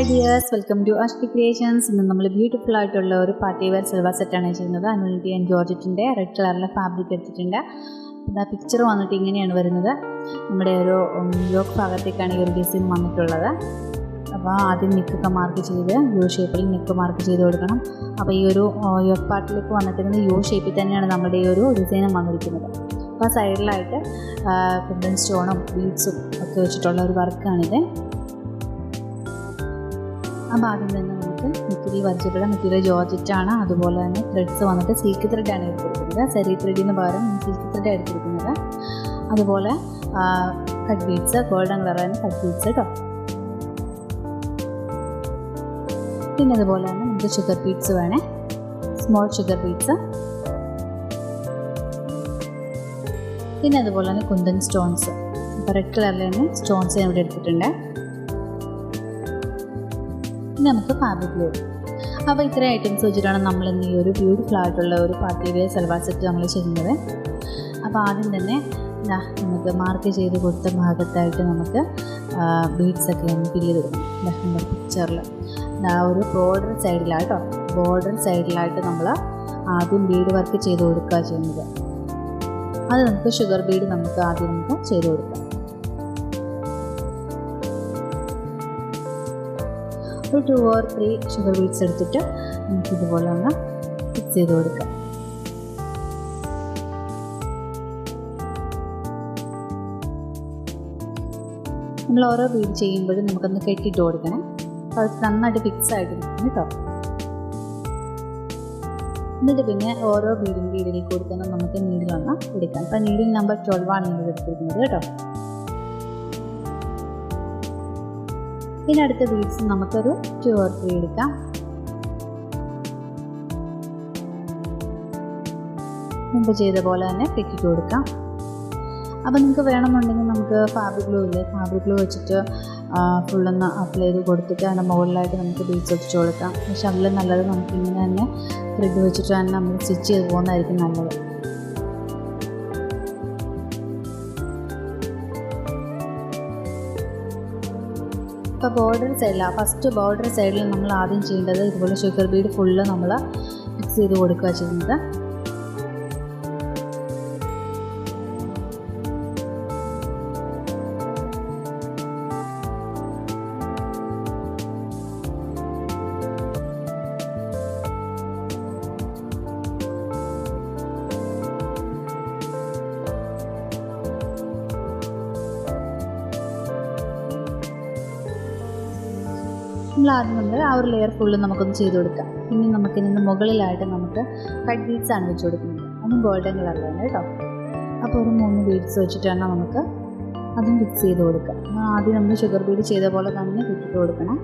dears, welcome to Ashbicreations. We have a beautiful party wear salwar set. We have Georgette red color fabric. The picture is yoke design. neck mark U shape neck mark yoke part U shape design side kundhan stone beads work. Material Georgette threads silk thread saree thread silk thread cut beads golden color cut beads sugar beads small sugar beads kundhan stones red color stones fabric glue. Now, these items are beautiful party wear salwar set. Now, we mark beads picture. Now, border side light bead work sugar bead two or three sugar beads എടുത്തിട്ട് നമുക്ക് ഇതുപോലെ ഒന്ന് fix ചെയ്ത് കൊടുക്കാം. നമ്മൾ ഓരോ Bede ചെയ്യുമ്പോഴും നമുക്കൊന്ന് കെട്ടിട്ട് കൊടുക്കണം. അത് നന്നായിട്ട് ഫിക്സ് ആയിട്ട് നിൽക്കണം കേട്ടോ. എന്നിട്ട് പിന്നെ ഓരോ ബീഡിൻ്റെ ഇടയിൽ കൊടുക്കുന്ന നമുക്ക് നീഡിലൊന്ന് എടുക്കാം. അപ്പോൾ നീഡിൽ നമ്പർ 12 ആണ് നിങ്ങൾ എടുത്തിരിക്കുന്നത് കേട്ടോ. അടുത്ത ബീഡ്സ് നമുക്കൊരു 2 or 3 എടുക്കാം. മുമ്പ് ചെയ്ത പോലെ തന്നെ കെട്ടിട്ട് കൊടുക്കാം. അപ്പോൾ നിങ്ങൾക്ക് വേണമെന്നുണ്ടെങ്കിൽ നമുക്ക് ഫാബ്രിക് ഗ്ലൂ വെച്ചിട്ട് ഫുള്ളൊന്ന് അപ്ലൈ ചെയ്ത് കൊടുത്തിട്ട് അതിൻ്റെ മുകളിലായിട്ട് നമുക്ക് ബീഡ്സ് ഒട്ടിച്ച് കൊടുക്കാം. പക്ഷെ അതിൽ നല്ലത് നമുക്ക് ഇങ്ങനെ തന്നെ ത്രെഡ് വെച്ചിട്ട് തന്നെ നമ്മൾ സ്റ്റിച്ച് ചെയ്ത് പോകുന്നതായിരിക്കും നല്ലത്. border side first border side നമ്മൾ ആദ്യം ചെയ്യേണ്ടത് ഇതുപോലെ sugar bead full നമ്മൾ ഫിക്സ് ചെയ്ത് കൊടുക്കുക ചെയ്യുന്നത്. നമ്മൾ ആ ഒരു ലെയർ ഫുള്ള് നമുക്കൊന്ന് ചെയ്ത് കൊടുക്കാം. പിന്നെ നമുക്ക് ഇതിൻ്റെ മുകളിലായിട്ട് നമുക്ക് കട്ട് ബീഡ്സ് ആണ് വെച്ച് കൊടുക്കുന്നത്. അതും ഗോൾഡൻ കളറിലാണ് കേട്ടോ. അപ്പോൾ ഒരു 3 ബീഡ്സ് വെച്ചിട്ടാണ് നമുക്ക് അതും ഫിക്സ് ചെയ്ത് കൊടുക്കാം. ആദ്യം നമ്മൾ ഷുഗർ ബീഡ് ചെയ്ത പോലെ തന്നെ ഇട്ടിട്ട് കൊടുക്കണം.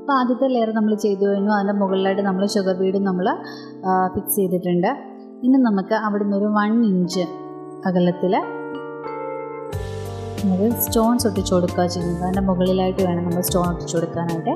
അപ്പോൾ ആദ്യത്തെ ലെയർ നമ്മൾ ചെയ്തു കഴിഞ്ഞു. അതിൻ്റെ മുകളിലായിട്ട് നമ്മൾ ഷുഗർ ബീഡും നമ്മൾ ഫിക്സ് ചെയ്തിട്ടുണ്ട്. ഇനി നമുക്ക് അവിടെ നിന്ന് ഒരു 1 ഇഞ്ച് അകലത്തിൽ നമുക്ക് സ്റ്റോൺസ് ഒട്ടിച്ച് കൊടുക്കുക ചെയ്യുന്നത്. അതിൻ്റെ മുകളിലായിട്ട് വേണം നമ്മൾ സ്റ്റോൺ ഒട്ടിച്ച് കൊടുക്കാനായിട്ട്.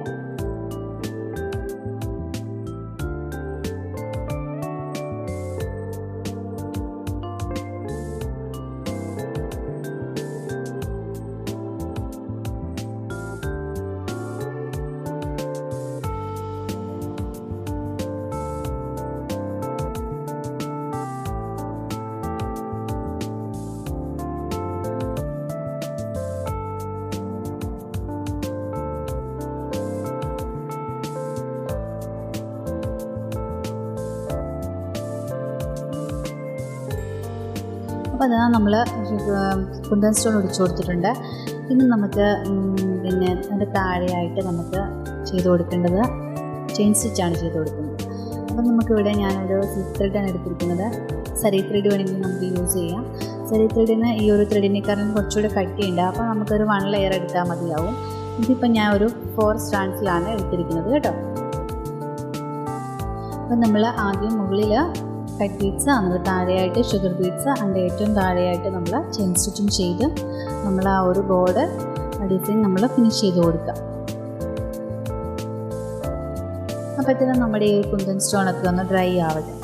അപ്പോൾ അതാണ് നമ്മൾ കുന്തൻ സ്റ്റോൺ ഒടിച്ചു കൊടുത്തിട്ടുണ്ട്. ഇനി നമുക്ക് പിന്നെ അതിൻ്റെ താഴെയായിട്ട് നമുക്ക് ചെയ്ത് കൊടുക്കേണ്ടത് ചെയിൻ സ്റ്റിച്ചാണ് ചെയ്ത് കൊടുക്കുന്നത്. അപ്പോൾ നമുക്കിവിടെ ഞാനൊരു സിൽക്ക് ത്രെഡാണ് എടുത്തിരിക്കുന്നത്. സരീ ത്രെഡ് വേണമെങ്കിൽ നമുക്ക് യൂസ് ചെയ്യാം. സെറി ത്രെഡിന് ഈ ഒരു ത്രെഡിനേക്കാളും കുറച്ചുകൂടെ കട്ടിയുണ്ട്. അപ്പോൾ നമുക്കൊരു 1 ലെയർ എടുത്താൽ മതിയാവും. ഇതിപ്പോൾ ഞാൻ ഒരു 4 സ്ട്രാൻഡ്സിലാണ് എടുത്തിരിക്കുന്നത് കേട്ടോ. അപ്പോൾ നമ്മൾ ആദ്യം മുകളിൽ കട്ട് ബീഡ്സ്, അതിന് താഴെയായിട്ട് ഷുഗർ ബീഡ്സ്, അതിൻ്റെ ഏറ്റവും താഴെയായിട്ട് നമ്മൾ ചെയിൻ സ്റ്റിച്ചിങ് ചെയ്ത് നമ്മൾ ആ ഒരു ബോർഡർ ഡിസൈൻ നമ്മൾ ഫിനിഷ് ചെയ്ത് കൊടുക്കുക. അപ്പോഴത്തേനും നമ്മുടെ ഈ കുന്തൻ സ്റ്റോണൊക്കെ ഒന്ന് ഡ്രൈ ആവട്ടെ.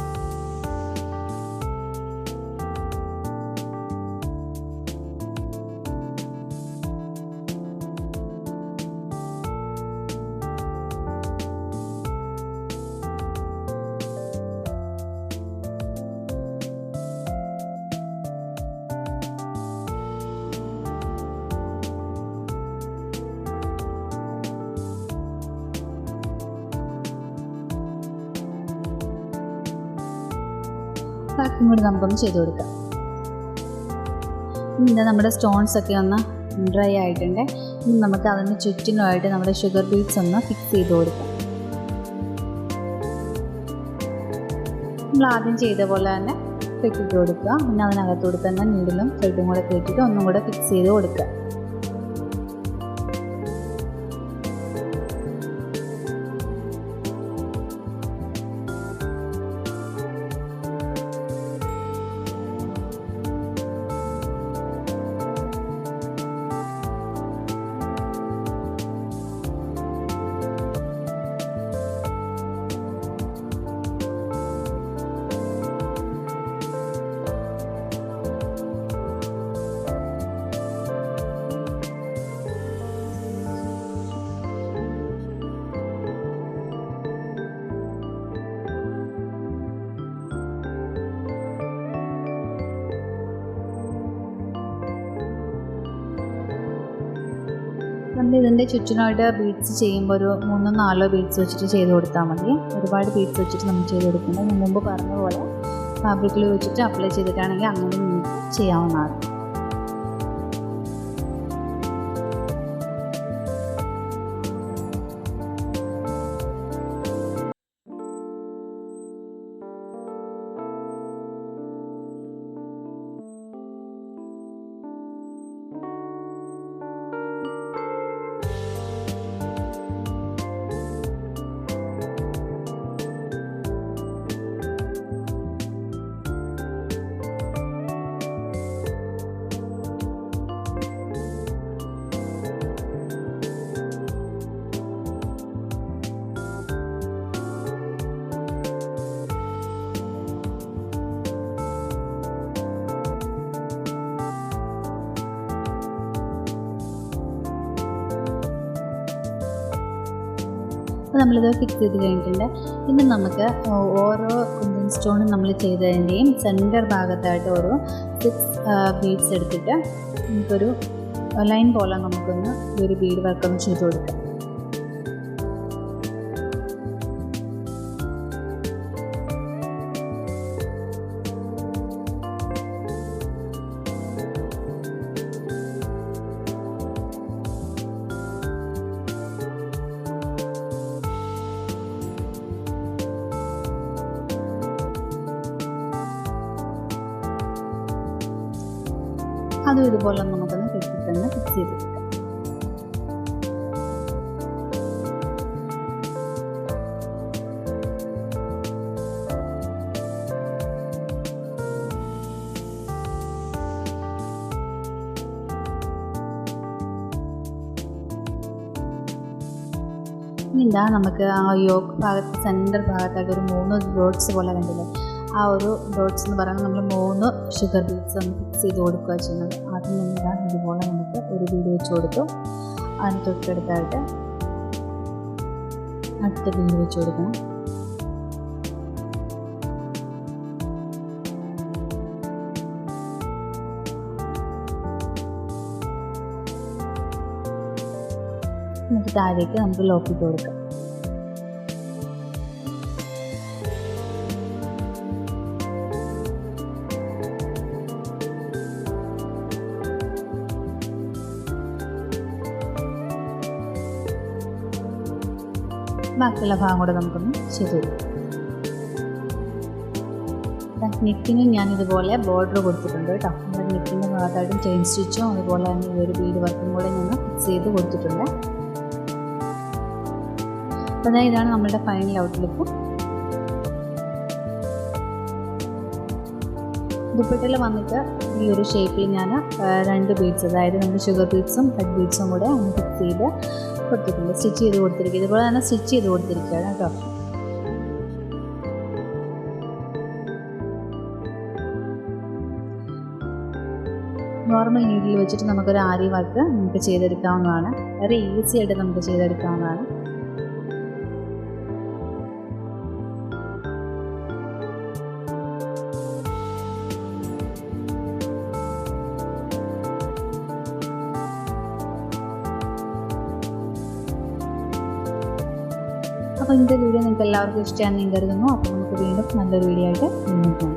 ബാക്കിയും കൂടി നമുക്കൊന്ന് ചെയ്ത് കൊടുക്കാം. ഇനി നമ്മുടെ സ്റ്റോൺസ് ഒക്കെ ഒന്ന് ഡ്രൈ ആയിട്ടുണ്ട്. ഇനി നമുക്ക് അതിന് ചുറ്റിനുമായിട്ട് നമ്മുടെ ഷുഗർ ബീഡ്സ് ഒന്ന് ഫിക്സ് ചെയ്ത് കൊടുക്കാം. നമ്മൾ ആദ്യം ചെയ്ത പോലെ തന്നെ കെട്ടിട്ട് കൊടുക്കുക. പിന്നെ അതിനകത്തോട് തന്നെ നീഡിലും ത്രെഡും കൂടെ കെട്ടിയിട്ട് ഒന്നും കൂടെ ഫിക്സ് ചെയ്ത് കൊടുക്കുക. നമ്മൾ ഇതിൻ്റെ ചുറ്റിനായിട്ട് ബീഡ്സ് ചെയ്യുമ്പോൾ ഒരു 3-4 ബീഡ്സ് വെച്ചിട്ട് ചെയ്ത് കൊടുത്താൽ മതി. ഒരുപാട് ബീഡ്സ് വെച്ചിട്ട് നമ്മൾ ചെയ്ത് കൊടുക്കുന്നത് ഞാൻ മുമ്പ് പറഞ്ഞ പോലെ ഫാബ്രിക്കിൽ വെച്ചിട്ട് അപ്ലൈ ചെയ്തിട്ടാണെങ്കിൽ അങ്ങനെ ചെയ്യാവുന്നതാണ്. അപ്പോൾ നമ്മളിത് ഫിക്സ് ചെയ്ത് കഴിഞ്ഞിട്ടുണ്ട്. ഇനി നമുക്ക് ഓരോ കുന്തൻ സ്റ്റോണും നമ്മൾ ചെയ്തതിൻ്റെയും സെൻറ്റർ ഭാഗത്തായിട്ട് ഒരു 6 ബീഡ്സ് എടുത്തിട്ട് നമുക്കൊരു ലൈൻ പോലെ നമുക്കൊന്ന് ഒരു ബീഡ് വർക്കൊന്ന് ചെയ്ത് കൊടുക്കാം. അതും ഇതുപോലെ നമുക്കൊന്ന് കെട്ടി തന്നെ ഫിക്സ് ചെയ്ത് കൊടുക്കാം. ഇനി എന്താ നമുക്ക് ആ യോക്ക് ഭാഗത്ത് സെൻറ്റർ ഭാഗത്തായിട്ട് ഒരു 3 ഡോട്ട്സ് പോലെ കണ്ടില്ലേ, ആ ഒരു ഡോട്ട്സ് എന്ന് പറയുന്നത് നമ്മൾ 3 ഷുഗർ ബീഡ്സ് ഒന്ന് ഫിക്സ് ചെയ്ത് കൊടുക്കുക ചെയ്യുന്നത്. ആദ്യം നമ്മൾ ഇതുപോലെ നമുക്ക് ഒരു ബീഡ് വെച്ച് കൊടുക്കും. അതിന് തൊട്ടടുത്തായിട്ട് അടുത്ത ബീഡ് വെച്ച് കൊടുക്കണം. എന്നിട്ട് താഴേക്ക് നമുക്ക് ലോക്ക് ഇട്ട് കൊടുക്കാം. ബാക്കിയുള്ള ഭാഗം കൂടെ നമുക്കൊന്ന് ചെയ്ത് കൊടുക്കാം. നെക്കിനും ഞാനിതുപോലെ ബോർഡർ കൊടുത്തിട്ടുണ്ട് കേട്ടോ. നമ്മുടെ ഭാഗത്തായിട്ടും ചെയിൻ സ്റ്റിച്ചും അതുപോലെ തന്നെ ഈ ഒരു ബീഡ് വർക്കും കൂടെ ഞാൻ ഫിക്സ് ചെയ്ത് കൊടുത്തിട്ടുണ്ട്. അപ്പോൾ ഇതാണ് നമ്മുടെ ഫൈനൽ ഔട്ട്ലുക്ക്. ദുപ്പട്ടയിൽ വന്നിട്ട് ഈ ഒരു ഷേപ്പിൽ ഞാൻ 2 ബീഡ്സ്, അതായത് നമ്മുടെ ഷുഗർ ബീഡ്സും റെഡ് ബീഡ്സും കൂടെ ഒന്ന് ഫിക്സ് ചെയ്ത് കൊടുത്തിട്ടുണ്ട്, സ്റ്റിച്ച് ചെയ്ത് കൊടുത്തിരിക്കുക. ഇതുപോലെ തന്നെ സ്റ്റിച്ച് ചെയ്ത് കൊടുത്തിരിക്കുകയാണ് കേട്ടോ. നോർമൽ നീഡിൽ വെച്ചിട്ട് നമുക്കൊരു ആരി വർക്ക് നമുക്ക് ചെയ്തെടുക്കാവുന്നതാണ്. വളരെ ഈസി ആയിട്ട് നമുക്ക് ചെയ്തെടുക്കാവുന്നതാണ്. അപ്പോൾ ഇന്നത്തെ വീഡിയോ നിങ്ങൾക്ക് എല്ലാവർക്കും ഇഷ്ടമാണെന്ന് കരുതുന്നു. അപ്പോൾ നമുക്ക് വീണ്ടും നല്ലൊരു വീഡിയോ ആയിട്ട് കാണാം.